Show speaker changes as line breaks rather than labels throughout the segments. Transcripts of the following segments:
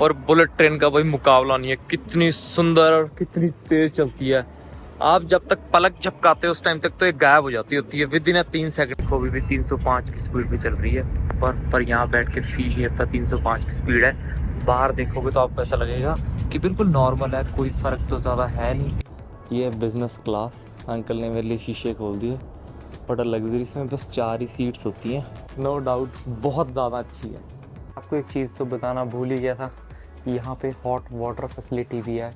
और bullet train का भाई मुकाबला नहीं है, कितनी सुंदर और कितनी तेज चलती है। आप जब तक पलक झपकाते हो उस टाइम तक तो ये गायब हो जाती होती है विद इन 3 सेकंड। को भी 305 की स्पीड पे चल रही है पर यहाँ बैठ के फील नहीं होता 305 की स्पीड है। बाहर देखोगे तो आपको ऐसा लगेगा कि बिल्कुल नॉर्मल है, कोई फ़र्क तो ज़्यादा है नहीं। ये बिज़नेस क्लास, अंकल ने मेरे लिए शीशे खोल दिए। बड़ा लग्जरी, इसमें बस 4 ही सीट्स होती हैं। नो डाउट बहुत ज़्यादा अच्छी है। आपको एक चीज़ तो बताना भूल ही गया था, यहाँ पे हॉट वाटर फैसिलिटी भी है।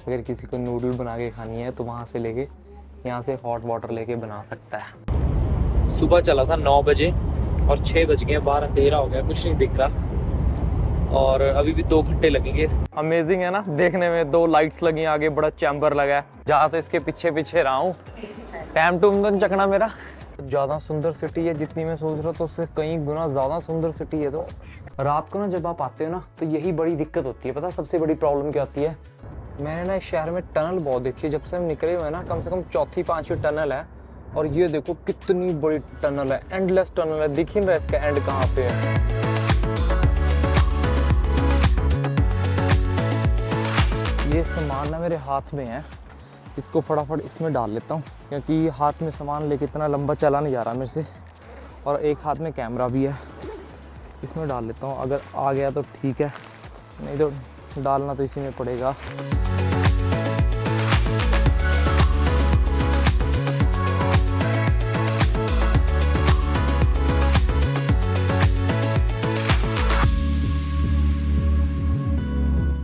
अगर किसी को नूडल बना के खानी है तो वहाँ से लेके यहाँ से हॉट वाटर लेके बना सकता है। सुबह चला था 9 बजे और 6 बज गए, बाहर अंधेरा हो गया, कुछ नहीं दिख रहा और अभी भी 2 घंटे लगेंगे। अमेजिंग है ना देखने में, 2 लाइट्स लगी आगे, बड़ा चैम्बर लगा है। जहाँ तो इसके पीछे पीछे रहा हूँ, टाइम टू चकना मेरा। ज़्यादा सुंदर सिटी है जितनी मैं सोच रहा था उससे कई गुना ज़्यादा सुंदर सिटी है। तो रात को ना जब आप आते हो ना तो यही बड़ी दिक्कत होती है। पता सबसे बड़ी प्रॉब्लम क्या होती है, मैंने ना इस शहर में टनल बहुत देखी है जब से हम निकले हुए हैं ना, कम से कम 4-5 टनल है। और ये देखो कितनी बड़ी टनल है, एंडलेस टनल है, दिख ही नहीं रहा इसका एंड कहाँ पे है। ये सामान ना मेरे हाथ में है, इसको फटाफट इसमें डाल लेता हूँ क्योंकि हाथ में सामान लेके इतना लंबा चला नहीं जा रहा मेरे से। और एक हाथ में कैमरा भी है, इसमें डाल लेता हूँ। अगर आ गया तो ठीक है, नहीं तो डालना तो इसी में पड़ेगा।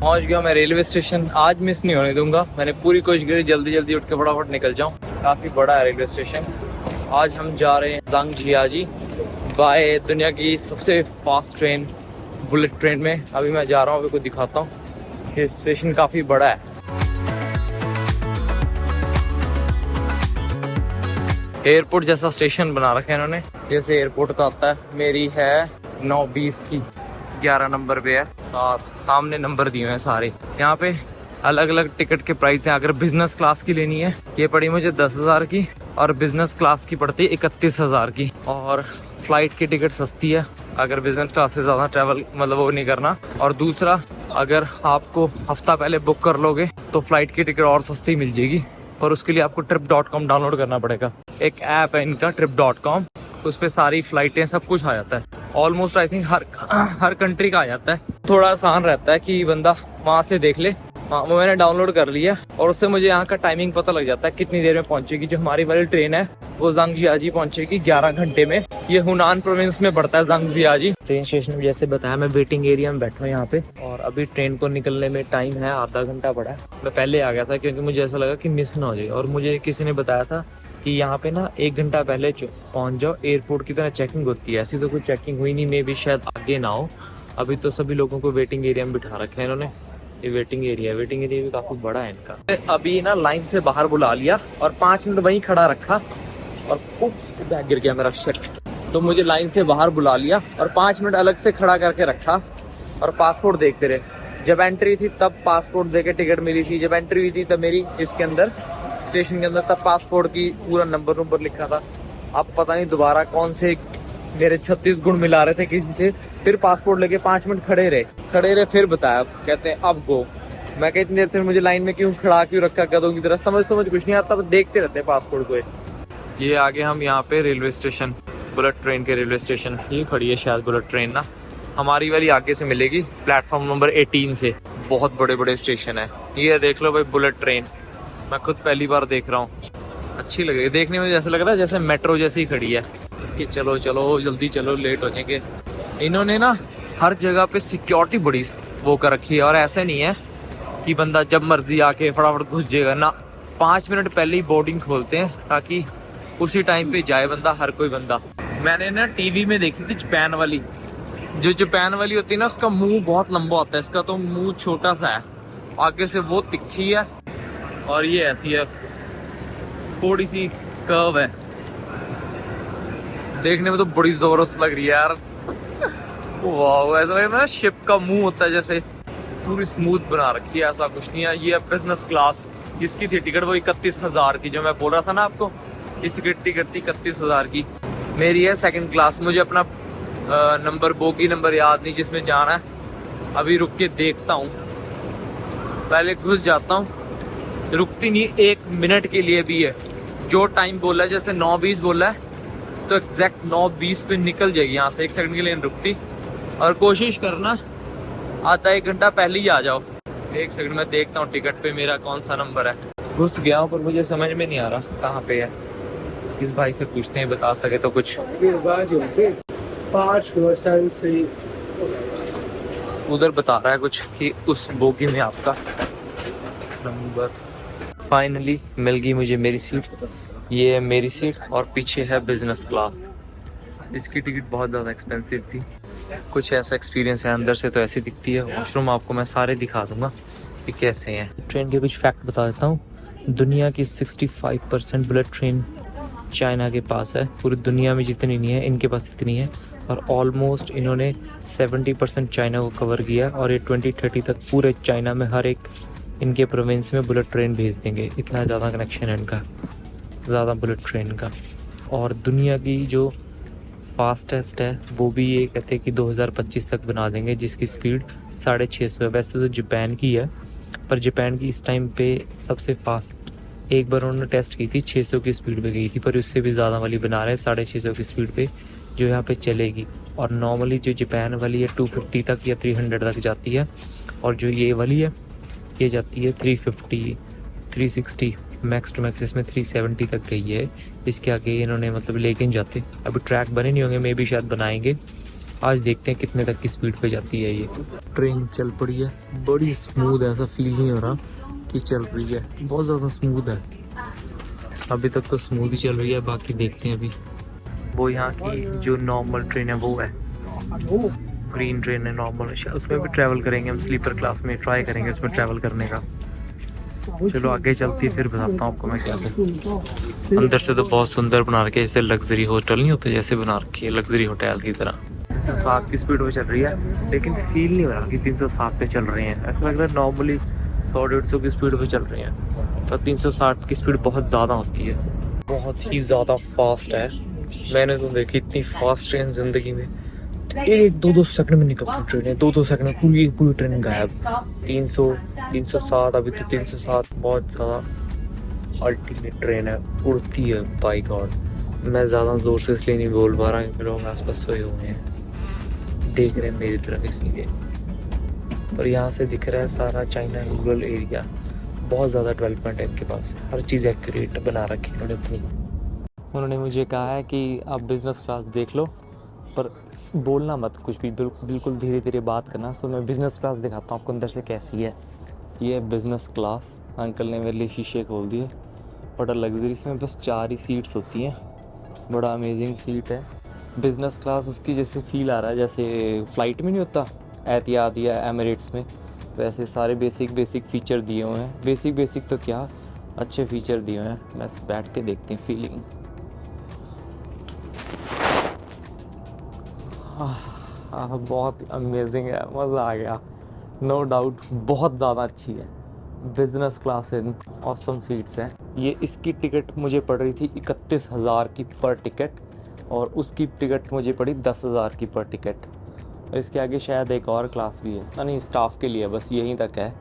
पहुंच गया मैं रेलवे स्टेशन। आज मिस नहीं होने दूंगा, मैंने पूरी कोशिश करी जल्दी जल्दी उठ के फटाफट निकल जाऊं। काफ़ी बड़ा है रेलवे स्टेशन। आज हम जा रहे हैं ज़ांगजियाजी बाय दुनिया की सबसे फास्ट ट्रेन, बुलेट ट्रेन में। अभी मैं जा रहा हूँ, अभी को दिखाता हूँ। ये स्टेशन काफ़ी बड़ा है। एयरपोर्ट जैसा स्टेशन बना रखा है इन्होंने, जैसे एयरपोर्ट का होता है। मेरी है 9:20 की, 11 नंबर पे है, सामने नंबर दिए हैं सारे। यहाँ पे अलग अलग टिकट के प्राइस हैं। अगर बिजनेस क्लास की लेनी है ये पड़ी मुझे 10,000 की और बिजनेस क्लास की पड़ती है 31,000 की। और फ्लाइट की टिकट सस्ती है अगर बिजनेस क्लास से ज़्यादा ट्रैवल मतलब वो नहीं करना। और दूसरा, अगर आपको हफ्ता पहले बुक कर लोगे तो फ्लाइट की टिकट और सस्ती मिल जाएगी। और उसके लिए आपको trip.com डाउनलोड करना पड़ेगा। एक ऐप है इनका trip.com, उस पर सारी फ्लाइटें सब कुछ आ जाता है। Almost I think her country का आ जाता है। थोड़ा आसान रहता है कि बंदा वहाँ से देख ले। हाँ, वो मैंने डाउनलोड कर लिया और उससे मुझे यहाँ का टाइमिंग पता लग जाता है कितनी देर में पहुंचेगी। जो हमारी वाली ट्रेन है वो ज़ांगजियाजी पहुंचेगी 11 घंटे में। ये हुनान प्रोविंस में पड़ता है ज़ांगजियाजी। ट्रेन स्टेशन में जैसे बताया मैं वेटिंग एरिया में बैठा हूँ यहाँ पे, और अभी ट्रेन को निकलने में टाइम है, आधा घंटा पड़ा है। मैं पहले आ गया था क्योंकि मुझे ऐसा लगा कि मिस ना हो जाए। और मुझे किसी ने बताया था कि यहाँ पे ना 1 घंटा पहले पहुँच जाओ, एयरपोर्ट की तरह चेकिंग होती है। ऐसी तो कोई चेकिंग हुई नहीं, मे भी शायद आगे ना हो। अभी तो सभी लोगों को वेटिंग एरिया में बिठा रखे हैं इन्होंने। ये वेटिंग एरिया भी काफी बड़ा है इनका। अभी ना लाइन से बाहर बुला लिया और 5 मिनट वहीं खड़ा रखा और बैग गिर गया मेरा, शिट। तो मुझे लाइन से बाहर बुला लिया और 5 मिनट अलग से खड़ा करके रखा और पासपोर्ट देखते रहे। जब एंट्री थी तब पासपोर्ट देके टिकट मिली थी, जब एंट्री हुई थी तब मेरी इसके अंदर स्टेशन के अंदर तब पासपोर्ट की पूरा नंबर लिखा था। अब पता नहीं दोबारा कौन से मेरे 36 गुण मिला रहे थे किसी से। फिर पासपोर्ट लेके 5 मिनट खड़े रहे, फिर बताया, कहते हैं अब गो। मैं कहा इतनी देर से मुझे लाइन में क्यों रखा गधों की तरह, समझ कुछ नहीं आता, देखते रहते पासपोर्ट को। ये आगे हम यहाँ पे रेलवे स्टेशन, बुलेट ट्रेन के रेलवे स्टेशन, ये खड़ी है शायद बुलेट ट्रेन ना। हमारी वाली आगे से मिलेगी प्लेटफॉर्म नंबर 18 से। बहुत बड़े बड़े स्टेशन है। ये देख लो भाई बुलेट ट्रेन, मैं खुद पहली बार देख रहा हूँ। अच्छी लग रही है देखने में, जैसे लग रहा है जैसे मेट्रो जैसी खड़ी है कि चलो जल्दी चलो, लेट हो जाएंगे। इन्होंने ना हर जगह पे सिक्योरिटी बड़ी वो कर रखी है। और ऐसा नहीं है कि बंदा जब मर्जी आके फटाफट घुस जाएगा ना, 5 मिनट पहले ही बोर्डिंग खोलते हैं ताकि उसी टाइम पे जाए बंदा, हर कोई बंदा। मैंने ना टीवी में देखी थी जापान वाली, जो जापान वाली होती है ना उसका मुंह बहुत लंबा होता है, इसका तो मुंह छोटा सा है, आगे से वो तिखी है और ये ऐसी है, थोड़ी सी कर्व है। देखने में तो बड़ी जबरदस्त लग रही है यार। वाह, ऐसा लगता है शिप का मुंह होता है जैसे, पूरी स्मूथ बना रखी है। ऐसा कुछ नहीं है। ये बिजनेस क्लास, इसकी थी टिकट वो 31,000 की, जो मैं बोल रहा था ना आपको, इसकी टिकट थी 31,000 की। मेरी है सेकंड क्लास। मुझे अपना नंबर बोगी नंबर याद नहीं जिसमें जाना है, अभी रुक के देखता हूँ, पहले घुस जाता हूँ। रुकती नहीं 1 मिनट के लिए भी है। जो टाइम बोला है, जैसे 9:20 बोला है, तो एग्जैक्ट 9:20 पे निकल जाएगी यहाँ से। 1 सेकंड के लिए नहीं रुकती। और कोशिश करना आधा 1 घंटा पहले ही आ जाओ। 1 सेकंड में देखता हूँ टिकट पे मेरा कौन सा नंबर है। घुस गया हूँ पर मुझे समझ में नहीं आ रहा कहाँ पे है। इस भाई से पूछते हैं, बता सके तो कुछ। उधर बता रहा है कुछ कि उस बोगी में आपका नंबर। फाइनली मिल गई मुझे मेरी सीट। ये है मेरी सीट और पीछे है बिजनेस क्लास। इसकी टिकट बहुत ज़्यादा एक्सपेंसिव थी। कुछ ऐसा एक्सपीरियंस है, अंदर से तो ऐसी दिखती है। वॉशरूम आपको मैं सारे दिखा दूंगा कि कैसे हैं। ट्रेन के कुछ फैक्ट बता देता हूँ। दुनिया की 65% बुलेट ट्रेन चाइना के पास है। पूरी दुनिया में जितनी नहीं है, इनके पास इतनी है। और ऑलमोस्ट इन्होंने 70% चाइना को कवर किया और ये 2030 तक पूरे चाइना में हर एक इनके प्रोविंस में बुलेट ट्रेन भेज देंगे। इतना ज़्यादा कनेक्शन है इनका, ज़्यादा बुलेट ट्रेन का। और दुनिया की जो फास्टेस्ट है वो भी ये कहते हैं कि 2025 तक बना देंगे, जिसकी स्पीड 650 है। वैसे तो जापान की है, पर जापान की इस टाइम पे सबसे फास्ट, एक बार उन्होंने टेस्ट की थी 600 की स्पीड पे गई थी, पर उससे भी ज़्यादा वाली बना रहे हैं 650 की स्पीड पे, जो यहाँ पे चलेगी। और नॉर्मली जो जापान वाली है 250 तक या 300 तक जाती है, और जो ये वाली है ये जाती है 350, 360, मैक्स टू मैक्स इसमें 370 तक गई है। इसके आगे इन्होंने मतलब लेके नहीं जाते। अभी ट्रैक बने नहीं होंगे, मे भी शायद बनाएंगे। आज देखते हैं कितने तक की स्पीड पे जाती है ये ट्रेन। चल पड़ी है, बड़ी स्मूथ है, ऐसा फील नहीं हो रहा कि चल रही है, बहुत ज़्यादा स्मूथ है। अभी तक तो स्मूथ ही चल रही है, बाकी देखते हैं अभी। वो यहाँ की जो नॉर्मल ट्रेन है वो है, ग्रीन ट्रेन है नॉर्मल, उसमें भी ट्रैवल करेंगे हम। स्लीपर क्लास में ट्राई करेंगे उसमें ट्रैवल करने का। चलो आगे चलती है, फिर बताता हूँ आपको मैं कैसे। अंदर से तो बहुत सुंदर बना रखे, जैसे लग्जरी होटल नहीं होते, जैसे बना रखी है लग्जरी होटल की तरह। 307 की स्पीड में चल रही है, लेकिन फील नहीं हो रहा कि 307 पे चल रहे हैं। ऐसा लग रहा है नॉर्मली 100-150 की स्पीड पे चल रहे हैं, पर 360 की स्पीड बहुत ज़्यादा होती है। बहुत ही ज़्यादा फास्ट है। मैंने तो देखी इतनी फास्ट ट्रेन ज़िंदगी में। 1-2 सेकंड में निकलती ट्रेन, 2 सेकंड में पूरी ट्रेन गायब। 300, 307, अभी तो 307 बहुत ज़्यादा अल्टीमेट ट्रेन है, उड़ती है। बाय गॉड, मैं ज़्यादा ज़ोर से इसलिए नहीं बोल पा रहा क्योंकि लोग आसपास सोए हुए हैं, देख रहे हैं मेरी तरफ इसलिए। पर यहाँ से दिख रहा है सारा चाइना रूरल एरिया। बहुत ज़्यादा डेवलपमेंट है इनके पास, हर चीज़ एक्यूरेट बना रखी उन्होंने अपनी। उन्होंने मुझे कहा है कि आप बिज़नेस क्लास देख लो, पर बोलना मत कुछ भी, बिल्कुल धीरे धीरे बात करना। सो मैं बिज़नेस क्लास दिखाता हूँ आपको अंदर से कैसी है। ये है बिज़नेस क्लास। अंकल ने मेरे लिए शीशे खोल दिए। बड़ा लग्जरी, इसमें बस 4 ही सीट्स होती हैं। बड़ा अमेजिंग सीट है। बिज़नेस क्लास उसकी जैसे फ़ील आ रहा है जैसे फ़्लाइट में नहीं होता एतिहाद या एमिरेट्स में, वैसे सारे बेसिक फ़ीचर दिए हुए हैं। बेसिक तो क्या, अच्छे फ़ीचर दिए हुए हैं। बस बैठ के देखते हैं फीलिंग। बहुत अमेजिंग है, मज़ा आ गया। नो डाउट बहुत ज़्यादा अच्छी है। Business class in awesome seats हैं। ये इसकी टिकट मुझे पड़ रही थी 31,000 की पर टिकट, और उसकी टिकट मुझे पड़ी 10,000 की पर टिकट। और इसके आगे शायद एक और क्लास भी है, नहीं स्टाफ के लिए, बस यहीं तक है।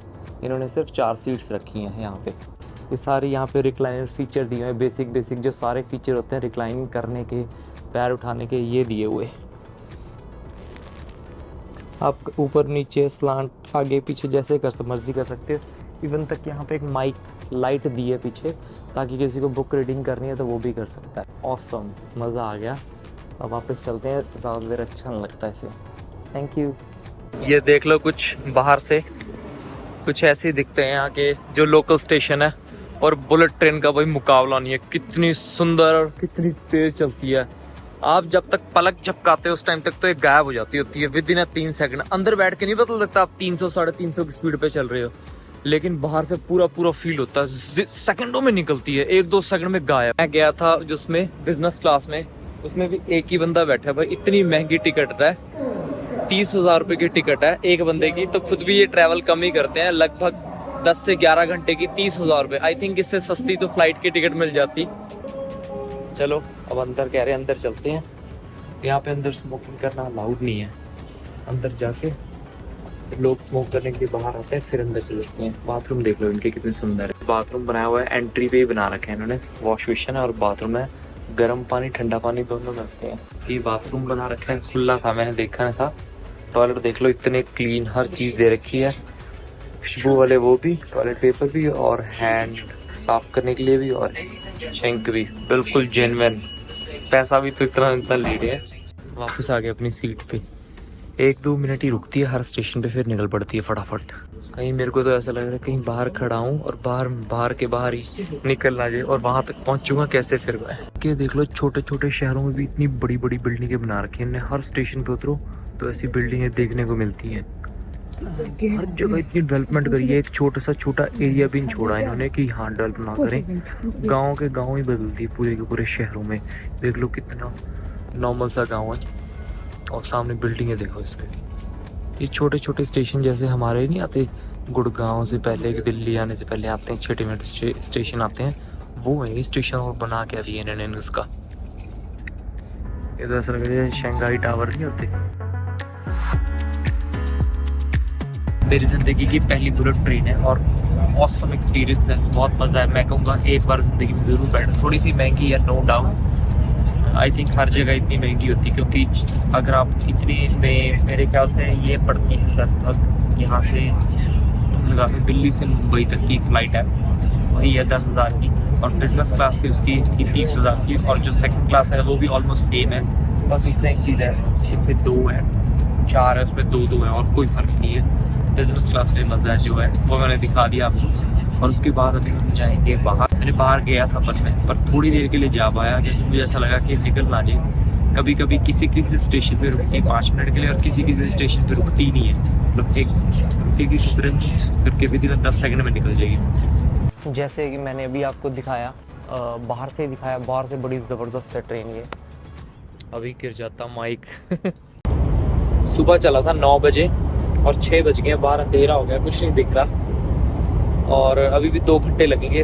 इन्होंने सिर्फ 4 सीट्स रखी हैं यहाँ पे। ये सारे यहाँ पे रिक्लाइनर फीचर दिए हुए हैं। बेसिक जो सारे फीचर होते हैं रिक्लाइन करने के, पैर उठाने के, ये दिए हुए। आप ऊपर नीचे स्लांट आगे पीछे जैसे मर्जी कर सकते हो। इवन तक यहाँ पे एक माइक लाइट दी है पीछे, ताकि किसी को बुक रीडिंग करनी है तो वो भी कर सकता है। ऑसम, मज़ा आ गया। अब वापस चलते हैं, ज़्यादा देर अच्छा नहीं लगता ऐसे। Thank you. ये देख लो, कुछ बाहर से कुछ ऐसे दिखते हैं यहाँ के जो लोकल स्टेशन है। और बुलेट ट्रेन का भाई मुकाबला नहीं है, कितनी सुंदर और कितनी तेज़ चलती है। आप जब तक पलक झपकाते हो उस टाइम तक तो ये गायब हो जाती होती है विद इन 3 सेकंड। अंदर बैठ के नहीं पता लगता आप 300-350 की स्पीड पे चल रहे हो, लेकिन बाहर से पूरा फील होता है। सेकंडों में निकलती है, 1-2 सेकंड में गायब। मैं गया था जिसमें बिजनेस क्लास में, उसमें भी एक ही बंदा बैठा है भाई। इतनी महंगी टिकट है, 30,000 रुपए की टिकट है एक बंदे की। तो खुद भी ये ट्रैवल कम ही करते हैं, लगभग 10 से 11 घंटे की 30,000 रुपये। आई थिंक इससे सस्ती तो फ्लाइट की टिकट मिल जाती। चलो अब अंदर कह रहे हैं, अंदर चलते हैं। यहाँ पे अंदर स्मोकिंग करना अलाउड नहीं है। अंदर जाके लोग स्मोक करने के लिए बाहर आते हैं, फिर अंदर चलते हैं। बाथरूम देख लो इनके कितने सुंदर है। बाथरूम बनाया हुआ है, एंट्री पे ही बना रखे हैं इन्होंने। वॉश बेसिन है और बाथरूम है, गर्म पानी ठंडा पानी दोनों मिलते हैं। ये बाथरूम बना रखा है, खुला था मैंने देखा नहीं था। टॉयलेट देख लो, इतने क्लीन, हर चीज़ दे रखी है। खुशबू वाले वो भी, टॉयलेट पेपर भी, और हैंड साफ करने के लिए भी, और शेंक भी, बिल्कुल जेन्युइन। पैसा भी तो इतना इतना ले रहे हैं। वापस आ गए अपनी सीट पे। 1-2 मिनट ही रुकती है हर स्टेशन पे, फिर निकल पड़ती है फटाफट। कहीं मेरे को तो ऐसा लग रहा है कहीं बाहर खड़ा हूँ और बाहर बाहर के बाहर ही निकल ना जाए, और वहां तक पहुंचूंगा कैसे फिर मैं। के देख लो, छोटे छोटे शहरों में भी इतनी बड़ी बड़ी बिल्डिंगें बना रखी हैं। हर स्टेशन पे उतरो तो ऐसी बिल्डिंगें देखने को मिलती हैं। हर जगह इतनी डेवलपमेंट करी है, एक छोटा एरिया भी नहीं छोड़ा इन्होंने कि हाँ डेवलप ना करें। गाँव के गाँव ही बदलती है पूरे के पूरे शहरों में। देख लो कितना नॉर्मल सा गाँव है, और सामने बिल्डिंगें देखो इसमें। ये छोटे छोटे स्टेशन जैसे हमारे नहीं आते गुड़गांव से पहले, दिल्ली आने से पहले आते हैं, 6 मिनट स्टेशन आते हैं, वो है ये स्टेशन। और बना के दिए इन्होंने उसका। ये तो ऐसा लग रहा है शंघाई टावर नहीं होते। मेरी ज़िंदगी की पहली बुलेट ट्रेन है और ऑसम एक्सपीरियंस है, बहुत मज़ा है। मैं कहूँगा एक बार ज़िंदगी में ज़रूर बैठ। थोड़ी सी महंगी है नो डाउट, आई थिंक हर जगह इतनी महंगी होती, क्योंकि अगर आप इतनी में, मेरे ख्याल से ये पड़ती है लगभग यहाँ से लगा के दिल्ली से मुंबई तक की फ़्लाइट है, वही है 10,000 की। और बिजनेस क्लास थी उसकी 30,000 की, और जो सेकंड क्लास है वो भी ऑलमोस्ट सेम है। बस इसमें एक चीज़ है, इससे 2 है, 4 है, उसमें 2 है, और कोई फ़र्क नहीं है। बिजनेस क्लास में मज़ा जो है वो मैंने दिखा दिया आपको। और उसके बाद अभी हम जाएंगे बाहर। मैंने बाहर गया था पर थोड़ी देर के लिए जा पाया, क्योंकि मुझे ऐसा लगा कि निकल ना जाए। कभी कभी किसी किसी स्टेशन पे रुकती है 5 मिनट के लिए, और किसी किसी स्टेशन पे रुकती ही नहीं है। मतलब एक ही तुरंत करके भी 10 सेकंड में निकल जाएगी। जैसे कि मैंने अभी आपको दिखाया, बाहर से दिखाया, बाहर से बड़ी ज़बरदस्त है ट्रेन ये। अभी गिर जाता माइक। सुबह चला था 9 बजे और 6 बज गए, बाहर अंधेरा हो गया, कुछ नहीं दिख रहा। और अभी भी 2 घंटे लगेंगे।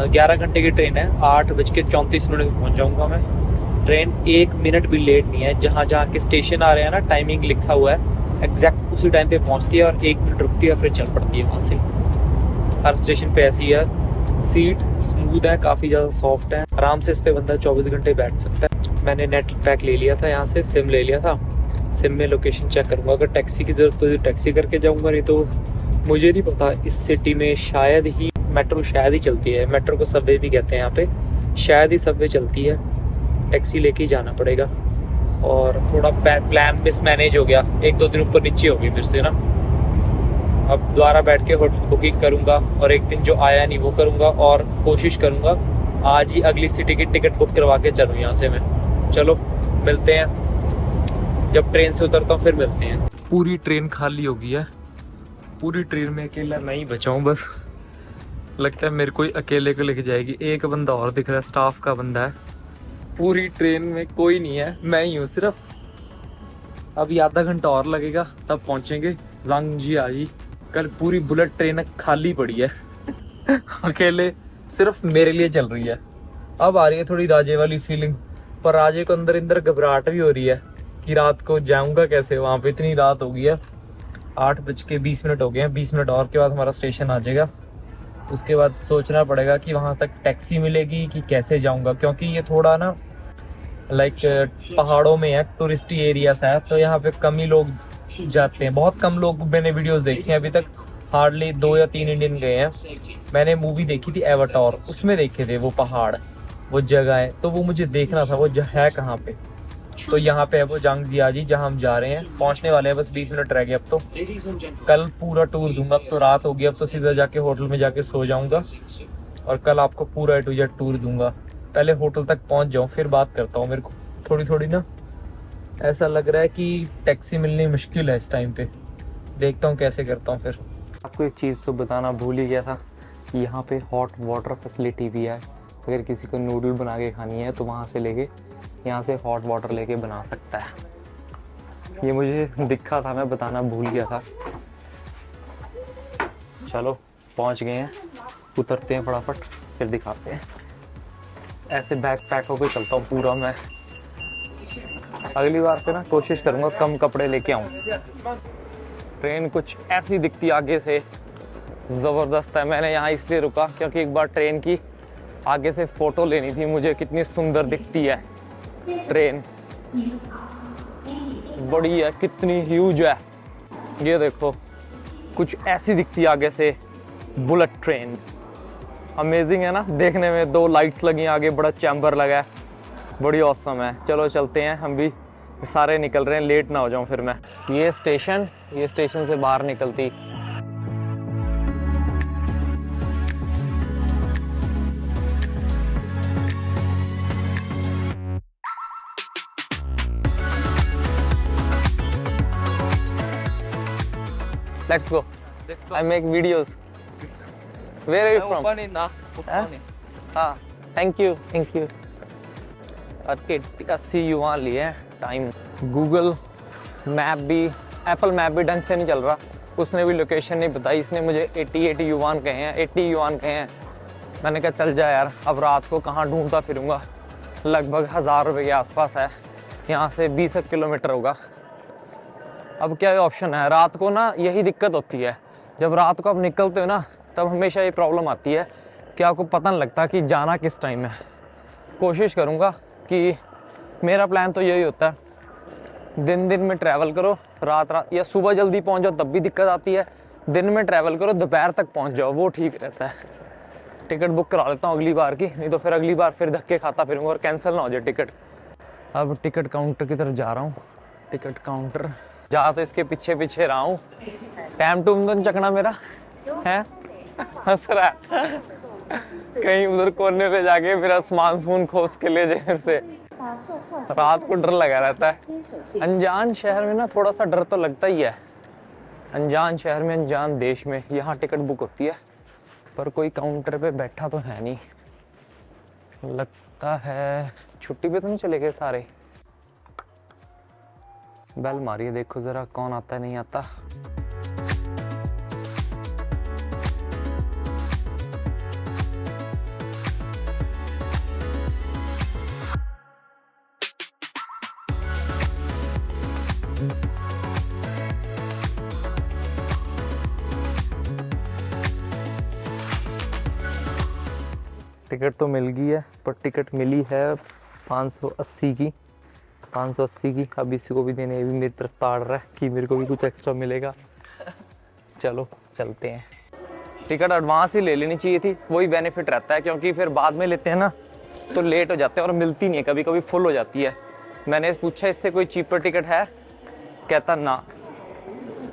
11 घंटे की ट्रेन है, 8:34 में पहुंच जाऊंगा मैं। ट्रेन 1 मिनट भी लेट नहीं है। जहाँ जहाँ के स्टेशन आ रहे हैं ना, टाइमिंग लिखा हुआ है, एग्जैक्ट उसी टाइम पे पहुंचती है, और 1 मिनट रुकती है फिर चल पड़ती है वहाँ से। हर स्टेशन पे ऐसी है। सीट स्मूथ है, काफ़ी ज़्यादा सॉफ्ट है, आराम से इस पर बंदा 24 घंटे बैठ सकता है। मैंने नेट पैक ले लिया था, यहाँ से सिम ले लिया था। सिम में लोकेशन चेक करूँगा, अगर टैक्सी की ज़रूरत पड़ी तो टैक्सी करके जाऊँगा, नहीं तो मुझे नहीं पता। इस सिटी में शायद ही मेट्रो शायद ही चलती है, मेट्रो को सबवे भी कहते हैं यहाँ पे, शायद ही सबवे चलती है। टैक्सी लेके ही जाना पड़ेगा। और थोड़ा प्लान मिसमैनेज हो गया, 1-2 दिन ऊपर नीचे हो गई फिर से ना। अब दोबारा बैठ के होटल बुकिंग करूँगा, और एक दिन जो आया नहीं वो करूँगा, और कोशिश करूँगा आज ही अगली सिटी की टिकट बुक करवा के चलूँ यहाँ से मैं। चलो मिलते हैं, जब ट्रेन से उतरता हूँ फिर मिलते हैं। पूरी ट्रेन खाली हो गई है, पूरी ट्रेन में अकेला मैं ही बचा हूँ बस। लगता है मेरे को ही अकेले को लेके जाएगी। एक बंदा और दिख रहा है, स्टाफ का बंदा है। पूरी ट्रेन में कोई नहीं है, मैं ही हूँ सिर्फ। अभी आधा घंटा और लगेगा तब पहुँचेंगे जांगजियाई। कल पूरी बुलेट ट्रेन खाली पड़ी है। अकेले सिर्फ मेरे लिए चल रही है। अब आ रही है थोड़ी राजे वाली फीलिंग, पर राजे को अंदर अंदर घबराहट भी हो रही है कि रात को जाऊंगा कैसे वहाँ पे, इतनी रात हो गई है। 8:20 हो गए हैं, 20 मिनट और के बाद हमारा स्टेशन आ जाएगा। उसके बाद सोचना पड़ेगा कि वहाँ तक टैक्सी मिलेगी कि कैसे जाऊँगा, क्योंकि ये थोड़ा ना लाइक पहाड़ों में है, टूरिस्टी एरिया सा है, तो यहाँ पे कम ही लोग जाते हैं। बहुत कम लोग, मैंने वीडियोस देखी हैं अभी तक, हार्डली 2 या 3 इंडियन गए हैं। मैंने मूवी देखी थी एवाटार, उसमें देखे थे वो पहाड़, वो जगह है, तो वो मुझे देखना था वो है कहाँ पे। तो यहाँ पे है वो जांगजियाजी जहाँ हम जा रहे हैं, पहुँचने वाले हैं, बस 20 मिनट रह गए अब तो। कल पूरा टूर दूंगा, अब तो रात होगी, अब तो सीधा जाके होटल में जाके सो जाऊंगा, और कल आपको पूरा A to Z टूर दूंगा। पहले होटल तक पहुँच जाऊँ फिर बात करता हूँ। मेरे को थोड़ी ना ऐसा लग रहा है कि टैक्सी मिलनी मुश्किल है इस टाइम पे, देखता हूँ कैसे करता हूँ फिर। आपको एक चीज़ तो बताना भूल ही गया था कि यहाँ पे हॉट वाटर फैसिलिटी भी है। अगर किसी को नूडल बना के खानी है तो वहाँ से लेके यहाँ से हॉट वाटर लेके बना सकता है। ये मुझे दिखा था, मैं बताना भूल गया था। चलो पहुँच गए हैं, उतरते हैं फटाफट फिर दिखाते हैं। ऐसे बैग पैक होकर चलता हूँ पूरा मैं। अगली बार से ना कोशिश करूँगा कम कपड़े लेके आऊँ। ट्रेन कुछ ऐसी दिखती आगे से, ज़बरदस्त है। मैंने यहाँ इसलिए रुका क्योंकि एक बार ट्रेन की आगे से फ़ोटो लेनी थी मुझे, कितनी सुंदर दिखती है ट्रेन, बड़ी है, कितनी ह्यूज है। ये देखो कुछ ऐसी दिखती है आगे से बुलेट ट्रेन, अमेजिंग है ना देखने में। 2 लाइट्स लगी आगे, बड़ा चैम्बर लगा है, बड़ी ऑसम है। चलो चलते हैं, हम भी सारे निकल रहे हैं, लेट ना हो जाऊं फिर मैं। ये स्टेशन से बाहर निकलती। Let's go. I make videos. Where are you from? हाँ, thank you. अस्सी युवान लिए टाइम। गूगल मैप भी, एप्पल मैप भी ढंग से नहीं चल रहा, उसने भी लोकेशन नहीं बताई। इसने मुझे 80 युवान कहे हैं, 80 युवान कहे हैं। मैंने कहा चल जा यार, अब रात को कहाँ ढूंढता फिरूंगा। लगभग 1000 रुपये के आसपास है, यहाँ से 20 किलोमीटर होगा। अब क्या ऑप्शन है, रात को ना यही दिक्कत होती है, जब रात को आप निकलते हो ना तब हमेशा ये प्रॉब्लम आती है कि आपको पता नहीं लगता कि जाना किस टाइम है। कोशिश करूँगा कि मेरा प्लान तो यही होता है, दिन में ट्रैवल करो, रात या सुबह जल्दी पहुँच जाओ तब भी दिक्कत आती है। दिन में ट्रैवल करो, दोपहर तक पहुँच जाओ, वो ठीक रहता है। टिकट बुक करा लेता हूँ अगली बार की, नहीं तो फिर अगली बार फिर धक्के खाता फिरूँगा और कैंसिल ना हो जाए टिकट। अब टिकट काउंटर की तरफ जा रहा हूँ। टिकट काउंटर जा तो इसके पीछे रहा हूँ। टाइम टूम तो चकना मेरा है, हंस रहा है। कहीं उधर कोने पे जाके मेरा सामान खोस के ले जाए फिर से। रात को डर लगा रहता है। अनजान शहर में ना थोड़ा सा डर तो लगता ही है। अनजान शहर में, अनजान देश में यहाँ टिकट बुक होती है, पर कोई काउंटर पे बैठा तो है नहीं। लगता है छुट्टी पे तो नहीं चले गए सारे। बेल मारिए, देखो जरा कौन आता है, नहीं आता। टिकट तो मिल गई है, पर टिकट मिली है 580 की। 580 की अब इसी को भी देने, भी मेरी तरफ ताड़ रहा है कि मेरे को भी कुछ एक्स्ट्रा मिलेगा। चलो चलते हैं। टिकट एडवांस ही ले लेनी चाहिए थी, वही बेनिफिट रहता है, क्योंकि फिर बाद में लेते हैं ना तो लेट हो जाते हैं और मिलती नहीं है, कभी कभी फुल हो जाती है। मैंने पूछा इससे कोई चीपर टिकट है, कहता ना।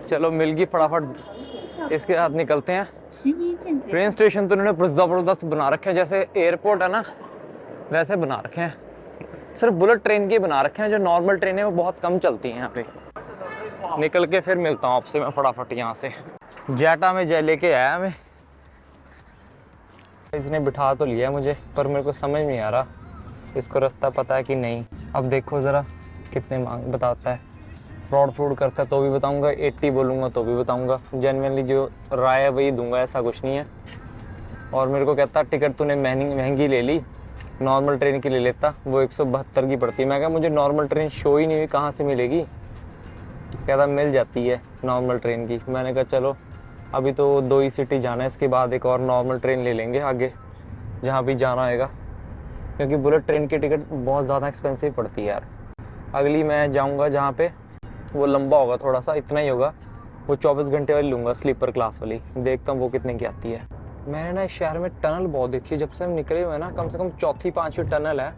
चलो मिल गई, फटाफट इसके साथ निकलते हैं। ट्रेन स्टेशन तो इन्होंने ज़बरदस्त बना रखे हैं, जैसे एयरपोर्ट है ना वैसे बना रखे हैं। सिर्फ बुलेट ट्रेन के बना रखे हैं, जो नॉर्मल ट्रेन है वो बहुत कम चलती हैं यहाँ पे। निकल के फिर मिलता हूँ आपसे मैं फटाफट यहाँ से। जेटा में जय लेके आया मैं, इसने बिठा तो लिया मुझे, पर मेरे को समझ नहीं आ रहा इसको रास्ता पता है कि नहीं। अब देखो ज़रा कितने मांग बताता है। फ्रॉड करता है तो भी बताऊँगा, 80 बोलूँगा तो भी बताऊँगा। जेन्युइनली जो राय है वही दूंगा, ऐसा कुछ नहीं है। और मेरे को कहता टिकट तूने महंगी ले ली, नॉर्मल ट्रेन की ले लेता, वो 172 की पड़ती। मैं कहा मुझे नॉर्मल ट्रेन शो ही नहीं हुई, कहाँ से मिलेगी। कहता मिल जाती है नॉर्मल ट्रेन की। मैंने कहा चलो अभी तो 2 ही सिटी जाना है, इसके बाद एक और नॉर्मल ट्रेन ले लेंगे आगे जहाँ भी जाना होगा, क्योंकि बुलेट ट्रेन की टिकट बहुत ज़्यादा एक्सपेंसिव पड़ती है यार। अगली मैं जाऊँगा जहाँ पे वो लंबा होगा थोड़ा सा, इतना ही होगा, वो 24 घंटे वाली लूँगा, स्लीपर क्लास वाली। देखता हूँ वो कितने की आती है। मैंने ना इस शहर में टनल बहुत देखी है, जब से हम निकले हुए हैं ना, कम से कम 4-5वीं टनल है।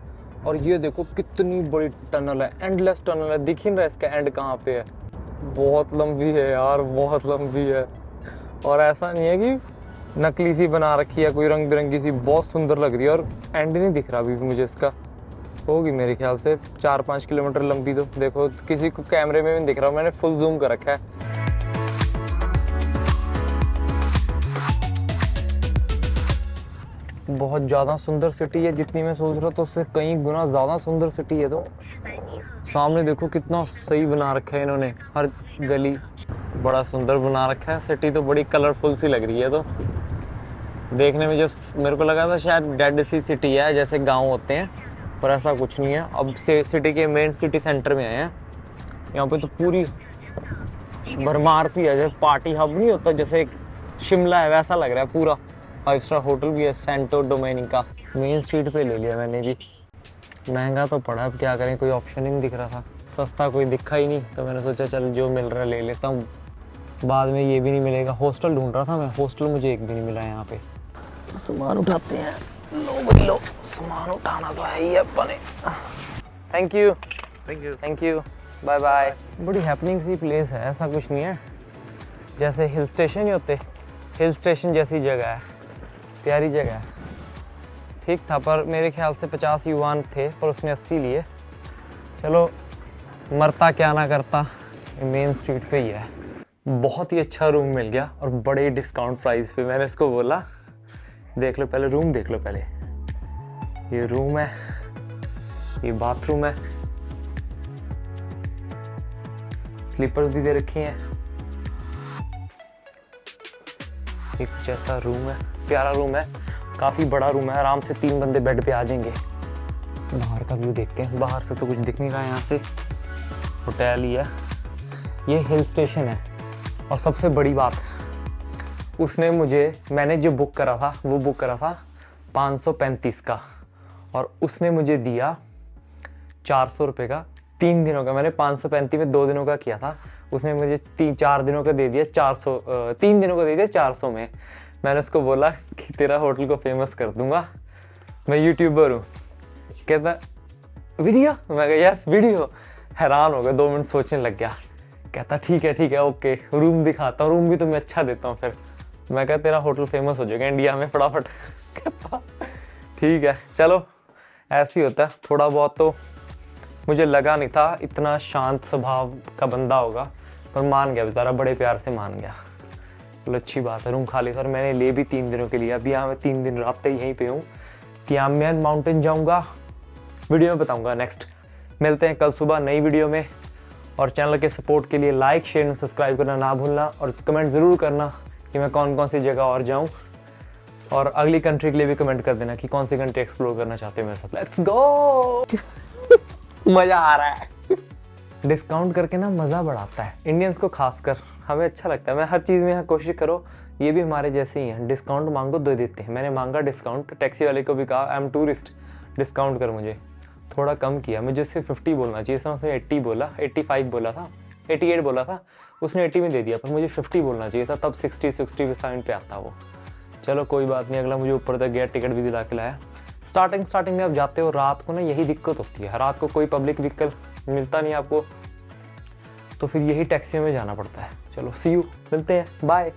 और ये देखो कितनी बड़ी टनल है, एंडलेस टनल है, दिख ही नहीं रहा इसका एंड कहाँ पे है। बहुत लंबी है यार, बहुत लंबी है। और ऐसा नहीं है कि नकली सी बना रखी है, कोई रंग बिरंगी सी, बहुत सुंदर लग रही है। और एंड नहीं दिख रहा अभी भी मुझे इसका। होगी मेरे ख्याल से 4-5 किलोमीटर लंबी। तो देखो किसी को कैमरे में भी नहीं दिख रहा, मैंने फुल जूम कर रखा है। बहुत ज़्यादा सुंदर सिटी है, जितनी मैं सोच रहा था उससे कई गुना ज़्यादा सुंदर सिटी है। तो सामने देखो कितना सही बना रखा है इन्होंने, हर गली बड़ा सुंदर बना रखा है। सिटी तो बड़ी कलरफुल सी लग रही है। तो देखने में जो मेरे को लगा था शायद डेड सी सिटी है, जैसे गांव होते हैं, पर ऐसा कुछ नहीं है। अब से सिटी के मेन सिटी सेंटर में आए हैं। यहाँ पे तो पूरी भरमार सी है, जैसे पार्टी हब नहीं होता, जैसे एक शिमला है वैसा लग रहा है पूरा। 5 स्टार होटल भी है, सेंटो डोमेनिका। मेन स्ट्रीट पे ले लिया मैंने भी। महंगा तो पड़ा, अब क्या करें, कोई ऑप्शन ही नहीं दिख रहा था, सस्ता कोई दिखा ही नहीं, तो मैंने सोचा चल जो मिल रहा है ले लेता हूँ। बाद में ये भी नहीं मिलेगा। हॉस्टल ढूंढ रहा था मैं, हॉस्टल मुझे एक भी नहीं मिला यहाँ पे। सामान उठाते हैं, लो भाई लो, सामान उठाना तो है ही अपने। Thank you thank you, bye bye. बड़ी हैपनिंग सी प्लेस है, ऐसा कुछ नहीं है, जैसे हिल स्टेशन ही होते, हिल स्टेशन जैसी जगह है, प्यारी जगह है। ठीक था, पर मेरे ख्याल से 50 युवान थे, पर उसने 80 लिए। चलो मरता क्या ना करता, मेन स्ट्रीट पे ही है। बहुत ही अच्छा रूम मिल गया और बड़े डिस्काउंट प्राइस पे। मैंने इसको बोला देख लो पहले रूम, देख लो पहले। ये रूम है, ये बाथरूम है, स्लीपर्स भी दे रखी हैं। ये कुछ ऐसा रूम है, प्यारा रूम है, काफ़ी बड़ा रूम है, आराम से 3 बंदे बेड पे आ जाएंगे। बाहर का व्यू देखते हैं, बाहर से तो कुछ दिख नहीं रहा है यहाँ से, होटल ही है। ये हिल स्टेशन है, और सबसे बड़ी बात, उसने मुझे, मैंने जो बुक करा था वो बुक करा था 535 का, और उसने मुझे दिया 400 रुपये का 3 दिनों का। मैंने 535 में 2 दिनों का किया था, उसने मुझे 4 दिनों का दे दिया 400, 3 दिनों का दे दिया 400 में। मैंने उसको बोला कि तेरा होटल को फेमस कर दूंगा, मैं यूट्यूबर हूँ। कहता वीडियो, मैं कहा यस वीडियो। हैरान हो गया, 2 मिनट सोचने लग गया। कहता ठीक है ओके, रूम दिखाता हूँ, रूम भी तुम्हें अच्छा देता हूँ। फिर मैं कहा तेरा होटल फेमस हो जाएगा इंडिया में फटाफट। कहता ठीक है चलो, ऐसे ही होता है थोड़ा बहुत। तो मुझे लगा नहीं था इतना शांत स्वभाव का बंदा होगा, पर मान गया बेचारा, बड़े प्यार से मान गया। चलो अच्छी बात है, रूम खाली था और मैंने ले भी 3 दिनों के लिए। अभी यहाँ मैं 3 दिन रात यहीं पे हूँ। तियामियन माउंटेन जाऊँगा, वीडियो में बताऊँगा नेक्स्ट। मिलते हैं कल सुबह नई वीडियो में, और चैनल के सपोर्ट के लिए लाइक शेयर एंड सब्सक्राइब करना ना भूलना, और कमेंट ज़रूर करना कि मैं कौन कौन सी जगह और जाऊँ, और अगली कंट्री के लिए भी कमेंट कर देना कि कौन सी कंट्री एक्सप्लोर करना चाहते हो मेरे साथ। लेट्स गो, मज़ा आ रहा है। डिस्काउंट करके ना मज़ा बढ़ाता है, इंडियंस को खासकर हमें अच्छा लगता है। मैं हर चीज़ में यहाँ कोशिश करो, ये भी हमारे जैसे ही हैं, डिस्काउंट मांगो दे देते हैं। मैंने मांगा डिस्काउंट, टैक्सी वाले को भी कहा आई एम टूरिस्ट, डिस्काउंट कर, मुझे थोड़ा कम किया। मुझे सिर्फ 50 बोलना चाहिए था, उसने 80 बोला, 85 बोला था, 88 बोला था, उसने 80 में दे दिया, पर मुझे 50 बोलना चाहिए था, तब 60-67 पे आता वो। चलो कोई बात नहीं, अगला मुझे ऊपर तक गया, टिकट भी दिला के लाया। स्टार्टिंग में आप जाते हो रात को ना, यही दिक्कत होती है, रात को कोई पब्लिक व्हीकल मिलता नहीं आपको, तो फिर यही टैक्सी में जाना पड़ता है। चलो सी यू, मिलते हैं, बाय।